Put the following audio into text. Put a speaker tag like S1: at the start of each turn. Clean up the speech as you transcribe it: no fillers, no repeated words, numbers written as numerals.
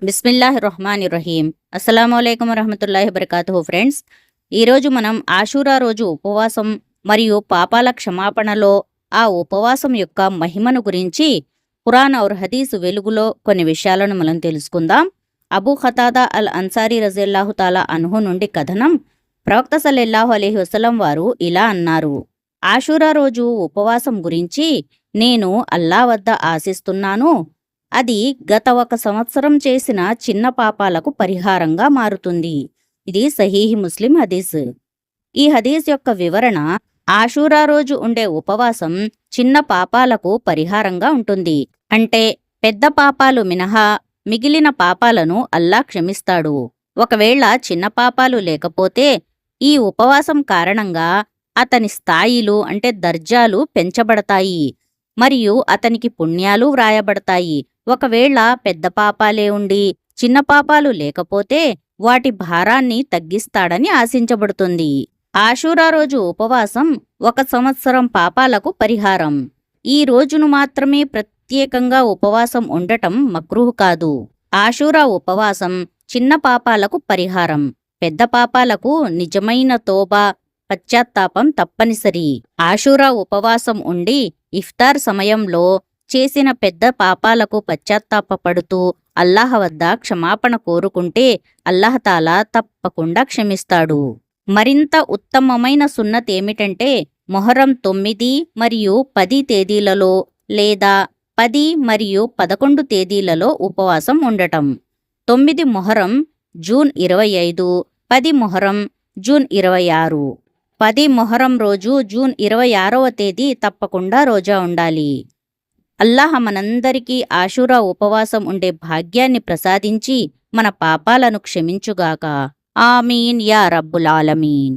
S1: బిస్మిల్లాహిర్రహ్మానిర్రహీం. అస్సలాముఅలైకుం వరహమతుల్లాహి వబర్కాతుహు. Friends, ఈరోజు మనం ఆషూరా రోజు ఉపవాసం మరియు పాపాల క్షమాపణలో ఆ ఉపవాసం యొక్క మహిమను గురించి ఖురాన్ ఔర్ హదీస్ వెలుగులో కొన్ని విషయాలను మనం తెలుసుకుందాం. అబూ ఖతాదా అల్ అన్సారీ రజియల్లాహు తాలా అన్హు నుండి కథనం. ప్రవక్త సల్లల్లాహు అలైహి వసల్లం వారు ఇలా అన్నారు: ఆషూరా రోజు ఉపవాసం గురించి నేను అల్లా వద్ద ఆశిస్తున్నాను, అది గత 1 సంవత్సరం చేసిన చిన్న పాపాలకు పరిహారంగా మారుతుంది. ఇది సహీహ్ ముస్లిం హదీస్. ఈ హదీస్ యొక్క వివరణ: ఆషూరా రోజు ఉండే ఉపవాసం చిన్న పాపాలకు పరిహారంగా ఉంటుంది. అంటే పెద్ద పాపాలు మినహా మిగిలిన పాపాలను అల్లా క్షమిస్తాడు. ఒకవేళ చిన్న పాపాలు లేకపోతే ఈ ఉపవాసం కారణంగా అతని స్థాయిలు అంటే దర్జాలు పెంచబడతాయి మరియు అతనికి పుణ్యాలు వ్రాయబడతాయి. ఒకవేళ పెద్ద పాపాలే ఉండి చిన్న పాపాలు లేకపోతే వాటి భారాన్ని తగ్గిస్తాడని ఆశించబడుతుంది. ఆషూరా రోజు ఉపవాసం 1 సంవత్సరం పాపాలకు పరిహారం. ఈ రోజును మాత్రమే ప్రత్యేకంగా ఉపవాసం ఉండటం మక్రూహ్ కాదు. ఆషూరా ఉపవాసం చిన్న పాపాలకు పరిహారం, పెద్ద పాపాలకు నిజమైన తోబా పశ్చాత్తాపం తప్పనిసరి. ఆషూరా ఉపవాసం ఉండి ఇఫ్తార్ సమయంలో చేసిన పెద్ద పాపాలకు పశ్చాత్తాపపడుతూ అల్లాహ్ వద్ద క్షమాపణ కోరుకుంటే అల్లాహతాలా తప్పకుండా క్షమిస్తాడు. మరింత ఉత్తమమైన సున్నత్ ఏమిటంటే మొహర్రం 9 మరియు 10 తేదీలలో లేదా 10 మరియు 11 తేదీలలో ఉపవాసం ఉండటం. 9 మొహర్రం జూన్ 25, 10 మొహర్రం జూన్ 26. 10 మొహర్రం రోజు జూన్ 26వ తేదీ తప్పకుండా రోజా ఉండాలి. అల్లాహ్ మనందరికీ ఆషూరా ఉపవాసం ఉండే భాగ్యాన్ని ప్రసాదించి మన పాపాలను క్షమించుగాక. ఆమీన్ యా రబ్బుల్ ఆలమీన్.